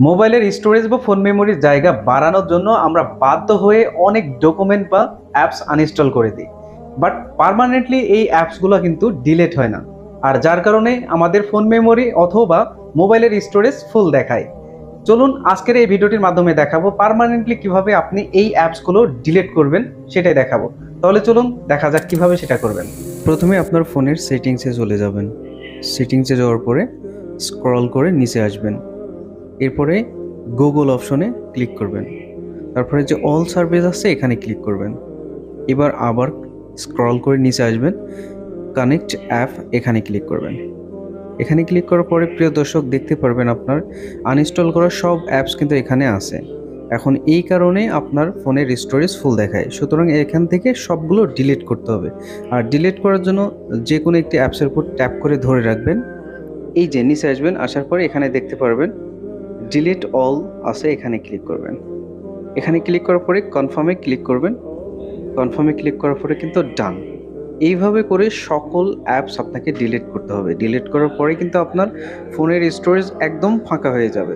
মোবাইলের স্টোরেজ বা ফোন মেমোরির জায়গা বাড়ানোর জন্য আমরা বাধ্য হয়ে অনেক ডকুমেন্ট বা অ্যাপস আনইনস্টল করে দিই, বাট পার্মানেন্টলি এই অ্যাপসগুলো কিন্তু ডিলিট হয় না, আর যার কারণে আমাদের ফোন মেমোরি অথবা মোবাইলের স্টোরেজ ফুল দেখায়। চলুন আজকের এই ভিডিওটির মাধ্যমে দেখাবো পার্মানেন্টলি কিভাবে আপনি এই অ্যাপসগুলো ডিলিট করবেন, সেটাই দেখাবো। তাহলে চলুন দেখা যাক কিভাবে সেটা করবেন। প্রথমে আপনার ফোনের সেটিংসে চলে যাবেন। সেটিংসে যাওয়ার পরে স্ক্রল করে নিচে আসবেন। এরপরে গুগল অপশনে ক্লিক করবেন। তারপরে যে অল সার্ভিস আছে এখানে ক্লিক করবেন। এবার আবার স্ক্রল করে নিচে আসবেন, কানেক্ট অ্যাপ এখানে ক্লিক করবেন। এখানে ক্লিক করার পরে প্রিয় দর্শক দেখতে পারবেন আপনার আনইনস্টল করা সব অ্যাপস কিন্তু এখানে আছে। এখন এই কারণে আপনার ফোনের স্টোরেজ ফুল দেখায়, সুতরাং এখান থেকে সবগুলো ডিলিট করতে হবে। আর ডিলিট করার জন্য যে কোনো একটি অ্যাপসের উপর ট্যাপ করে ধরে রাখবেন। এই যে নিচে আসবেন, আসার পরে এখানে দেখতে পারবেন ডিলিট অল আছে, এখানে ক্লিক করবেন। এখানে ক্লিক করার পরে কনফার্মে ক্লিক করবেন। কনফার্মে ক্লিক করার পরে কিন্তু ডান। এইভাবে করে সকল অ্যাপস আপনাকে ডিলিট করতে হবে। ডিলিট করার পরে কিন্তু আপনার ফোনের স্টোরেজ একদম ফাঁকা হয়ে যাবে।